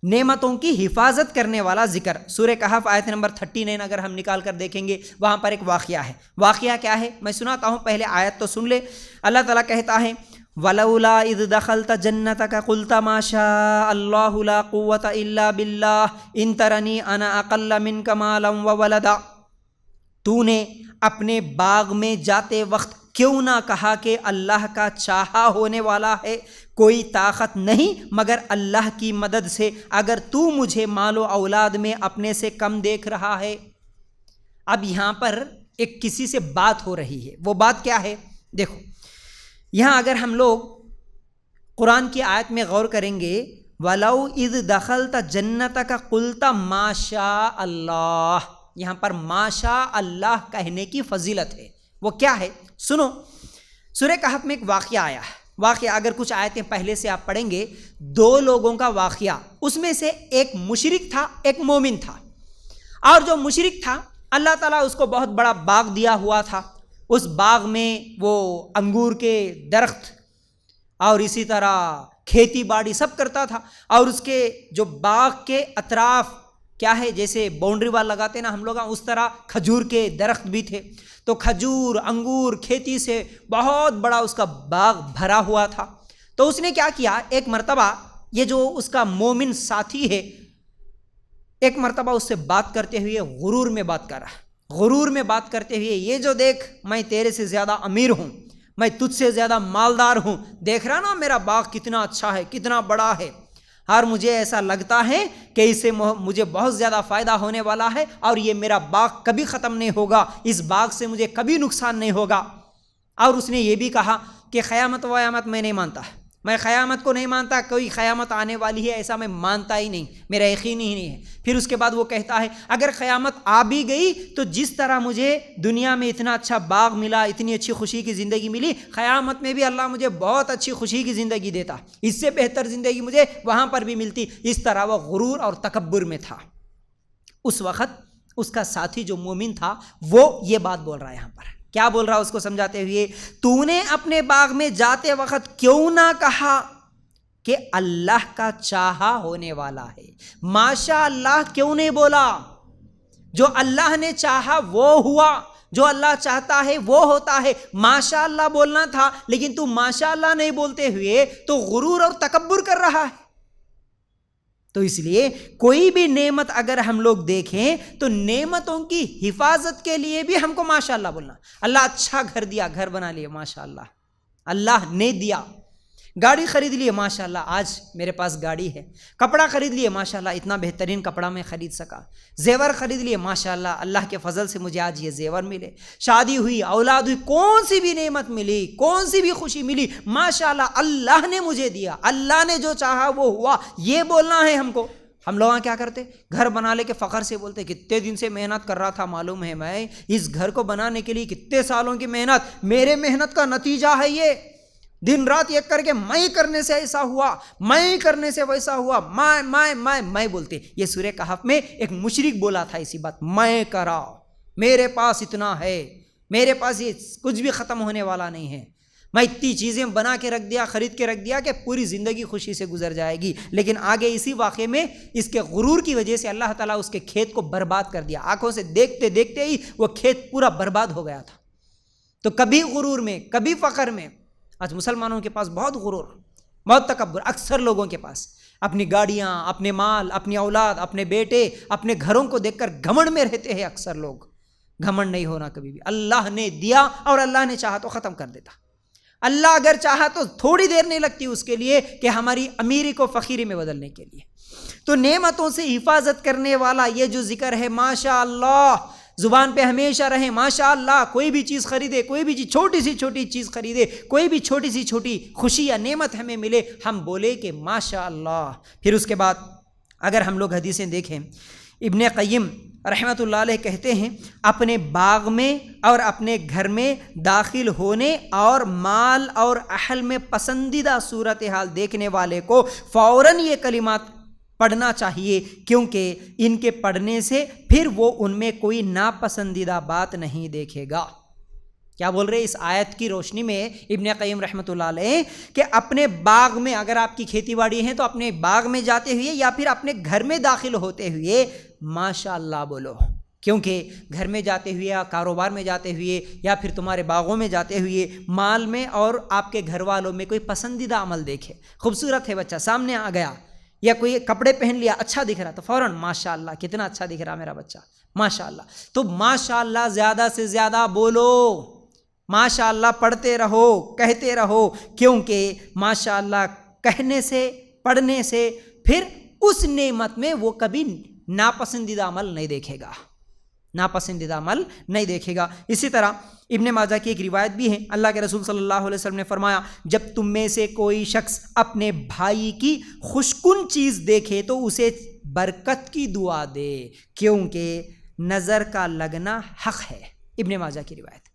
نعمتوں کی حفاظت کرنے والا ذکر۔ سورہ کہف آیت نمبر 39 اگر ہم نکال کر دیکھیں گے وہاں پر ایک واقعہ ہے۔ واقعہ کیا ہے میں سناتا ہوں، پہلے آیت تو سن لے۔ اللہ تعالیٰ کہتا ہے وَلَوْلَا إِذْ دَخَلْتَ جَنَّتَكَ قُلْتَ مَا شَاءَ اللَّهُ لَا قُوَّةَ إِلَّا بِاللَّهِ إِن تَرَنِي أَنَا أَقَلَّ مِنْكَ مَالًا وَوَلَدًا۔ تو نے اپنے باغ میں جاتے وقت کیوں نہ کہا کہ اللہ کا چاہا ہونے والا ہے، کوئی طاقت نہیں مگر اللہ کی مدد سے، اگر تو مجھے مال و اولاد میں اپنے سے کم دیکھ رہا ہے۔ اب یہاں پر ایک کسی سے بات ہو رہی ہے، وہ بات کیا ہے؟ دیکھو یہاں اگر ہم لوگ قرآن کی آیت میں غور کریں گے وَلَوْ إِذْ دَخَلْتَ جَنَّتَكَ قُلْتَ مَا شَاءَ اللَّهُ، یہاں پر ما شاء اللہ کہنے کی فضیلت ہے۔ وہ کیا ہے سنو، سورہ کہف میں ایک واقعہ آیا ہے۔ واقعہ اگر کچھ آیتیں پہلے سے آپ پڑھیں گے، دو لوگوں کا واقعہ، اس میں سے ایک مشرک تھا ایک مومن تھا، اور جو مشرک تھا اللہ تعالیٰ اس کو بہت بڑا باغ دیا ہوا تھا، اس باغ میں وہ انگور کے درخت اور اسی طرح کھیتی باڑی سب کرتا تھا، اور اس کے جو باغ کے اطراف کیا ہے جیسے باؤنڈری وال لگاتے نا ہم لوگ، اس طرح کھجور کے درخت بھی تھے، تو کھجور انگور کھیتی سے بہت بڑا اس کا باغ بھرا ہوا تھا۔ تو اس نے کیا کیا، ایک مرتبہ یہ جو اس کا مومن ساتھی ہے ایک مرتبہ اس سے بات کرتے ہوئے غرور میں بات کر رہا، غرور میں بات کرتے ہوئے یہ جو دیکھ میں تیرے سے زیادہ امیر ہوں، میں تجھ سے زیادہ مالدار ہوں، دیکھ رہا نا میرا باغ کتنا اچھا ہے کتنا بڑا ہے، اور مجھے ایسا لگتا ہے کہ اس سے مجھے بہت زیادہ فائدہ ہونے والا ہے، اور یہ میرا باغ کبھی ختم نہیں ہوگا، اس باغ سے مجھے کبھی نقصان نہیں ہوگا۔ اور اس نے یہ بھی کہا کہ قیامت ویامت میں نہیں مانتا، میں قیامت کو نہیں مانتا، کوئی قیامت آنے والی ہے ایسا میں مانتا ہی نہیں، میرا یقین ہی نہیں ہے۔ پھر اس کے بعد وہ کہتا ہے اگر قیامت آ بھی گئی تو جس طرح مجھے دنیا میں اتنا اچھا باغ ملا، اتنی اچھی خوشی کی زندگی ملی، قیامت میں بھی اللہ مجھے بہت اچھی خوشی کی زندگی دیتا، اس سے بہتر زندگی مجھے وہاں پر بھی ملتی۔ اس طرح وہ غرور اور تکبر میں تھا۔ اس وقت اس کا ساتھی جو مومن تھا وہ یہ بات بول رہا ہے، یہاں پر کیا بول رہا اس کو سمجھاتے ہوئے، تو نے اپنے باغ میں جاتے وقت کیوں نہ کہا کہ اللہ کا چاہا ہونے والا ہے، ماشاء اللہ کیوں نہیں بولا؟ جو اللہ نے چاہا وہ ہوا، جو اللہ چاہتا ہے وہ ہوتا ہے، ماشاء اللہ بولنا تھا، لیکن تو ماشاء اللہ نہیں بولتے ہوئے تو غرور اور تکبر کر رہا ہے۔ تو اس لیے کوئی بھی نعمت اگر ہم لوگ دیکھیں تو نعمتوں کی حفاظت کے لیے بھی ہم کو ماشاء اللہ بولنا۔ اللہ اچھا گھر دیا، گھر بنا لیے ماشاء اللہ، اللہ نے دیا۔ گاڑی خرید لیے ماشاء اللہ، آج میرے پاس گاڑی ہے۔ کپڑا خرید لیے ماشاء اللہ، اتنا بہترین کپڑا میں خرید سکا۔ زیور خرید لیے ماشاء اللہ، اللہ کے فضل سے مجھے آج یہ زیور ملے۔ شادی ہوئی، اولاد ہوئی، کون سی بھی نعمت ملی، کون سی بھی خوشی ملی، ماشاء اللہ اللہ نے مجھے دیا، اللہ نے جو چاہا وہ ہوا، یہ بولنا ہے ہم کو۔ ہم لوگ کیا کرتے، گھر بنا لے کے فخر سے بولتے کتنے دن سے محنت کر رہا تھا، معلوم ہے میں اس گھر کو بنانے کے لیے کتنے سالوں کی محنت، میرے محنت کا نتیجہ ہے یہ، دن رات ایک کر کے میں کرنے سے ایسا ہوا، میں کرنے سے ویسا ہوا، میں بولتے۔ یہ سورہ کہف میں ایک مشرک بولا تھا اسی بات، میں کرا، میرے پاس اتنا ہے، میرے پاس یہ کچھ بھی ختم ہونے والا نہیں ہے، میں اتنی چیزیں بنا کے رکھ دیا، خرید کے رکھ دیا کہ پوری زندگی خوشی سے گزر جائے گی۔ لیکن آگے اسی واقعے میں اس کے غرور کی وجہ سے اللہ تعالیٰ اس کے کھیت کو برباد کر دیا، آنکھوں سے دیکھتے دیکھتے ہی وہ کھیت پورا برباد ہو گیا تھا۔ تو کبھی غرور میں کبھی فخر میں، آج مسلمانوں کے پاس بہت غرور، بہت تکبر، اکثر لوگوں کے پاس اپنی گاڑیاں، اپنے مال، اپنی اولاد، اپنے بیٹے، اپنے گھروں کو دیکھ کر گھمنڈ میں رہتے ہیں اکثر لوگ۔ گھمنڈ نہیں ہونا کبھی بھی، اللہ نے دیا اور اللہ نے چاہا تو ختم کر دیتا، اللہ اگر چاہا تو تھوڑی دیر نہیں لگتی اس کے لیے کہ ہماری امیری کو فقیری میں بدلنے کے لیے۔ تو نعمتوں سے حفاظت کرنے والا یہ جو ذکر ہے ماشاء اللہ، زبان پہ ہمیشہ رہیں ماشاء اللہ۔ کوئی بھی چیز خریدے، کوئی بھی چیز، چھوٹی سی چھوٹی چیز خریدے، کوئی بھی چھوٹی سی چھوٹی خوشی یا نعمت ہمیں ملے، ہم بولے کہ ماشاء اللہ۔ پھر اس کے بعد اگر ہم لوگ حدیثیں دیکھیں، ابن قیم رحمۃ اللہ علیہ کہتے ہیں اپنے باغ میں اور اپنے گھر میں داخل ہونے اور مال اور اہل میں پسندیدہ صورتحال دیکھنے والے کو فوراً یہ کلمات پڑھنا چاہیے، کیونکہ ان کے پڑھنے سے پھر وہ ان میں کوئی ناپسندیدہ بات نہیں دیکھے گا۔ کیا بول رہے اس آیت کی روشنی میں ابن قیم رحمۃ اللہ علیہ کہ اپنے باغ میں اگر آپ کی کھیتی باڑی ہے تو اپنے باغ میں جاتے ہوئے یا پھر اپنے گھر میں داخل ہوتے ہوئے ماشاء اللہ بولو، کیونکہ گھر میں جاتے ہوئے یا کاروبار میں جاتے ہوئے یا پھر تمہارے باغوں میں جاتے ہوئے مال میں اور آپ کے گھر والوں میں کوئی پسندیدہ عمل دیکھے، خوبصورت ہے بچہ سامنے آ گیا یا کوئی کپڑے پہن لیا اچھا دکھ رہا تو فوراً ماشاء اللہ کتنا اچھا دکھ رہا میرا بچہ ماشاء اللہ، تو ماشاء اللہ زیادہ سے زیادہ بولو، ماشاء اللہ پڑھتے رہو کہتے رہو، کیونکہ ماشاء اللہ کہنے سے پڑھنے سے پھر اس نعمت میں وہ کبھی ناپسندیدہ عمل نہیں دیکھے گا، ناپسندیدہ عمل نہیں دیکھے گا۔ اسی طرح ابن ماجہ کی ایک روایت بھی ہے، اللہ کے رسول صلی اللہ علیہ وسلم نے فرمایا جب تم میں سے کوئی شخص اپنے بھائی کی خوشکن چیز دیکھے تو اسے برکت کی دعا دے، کیونکہ نظر کا لگنا حق ہے۔ ابن ماجہ کی روایت،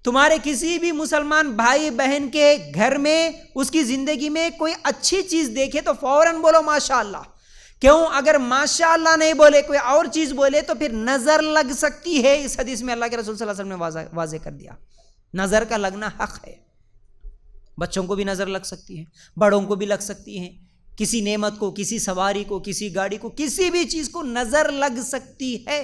تمہارے کسی بھی مسلمان بھائی بہن کے گھر میں اس کی زندگی میں کوئی اچھی چیز دیکھے تو فوراً بولو ماشاء اللہ، کیوں؟ اگر ماشاء اللہ نہیں بولے کوئی اور چیز بولے تو پھر نظر لگ سکتی ہے، اس حدیث میں اللہ کے رسول صلی اللہ علیہ وسلم نے واضح کر دیا، نظر کا لگنا حق ہے، بچوں کو بھی نظر لگ سکتی ہے، بڑوں کو بھی لگ سکتی ہے، کسی نعمت کو، کسی سواری کو، کسی گاڑی کو، کسی بھی چیز کو نظر لگ سکتی ہے،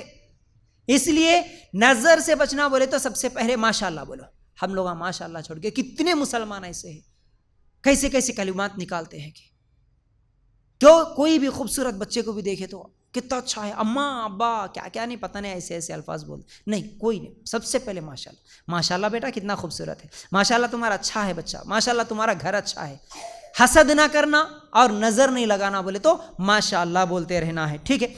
اس لیے نظر سے بچنا بولے تو سب سے پہلے ماشاء اللہ بولو۔ ہم لوگ ماشاء اللہ چھوڑ کے کتنے مسلمان ایسے ہیں کیسے کیسے کلمات نکالتے ہیں کہ کوئی بھی خوبصورت بچے کو بھی دیکھے تو کتنا اچھا ہے، اماں ابا کیا کیا نہیں پتہ نہیں ایسے ایسے الفاظ بولتے، نہیں کوئی نہیں، سب سے پہلے ماشاء اللہ، ماشاء اللہ بیٹا کتنا خوبصورت ہے، ماشاء اللہ تمہارا اچھا ہے بچہ، ماشاء اللہ تمہارا گھر اچھا ہے، حسد نہ کرنا اور نظر نہیں لگانا بولے تو ماشاء اللہ بولتے رہنا ہے، ٹھیک ہے۔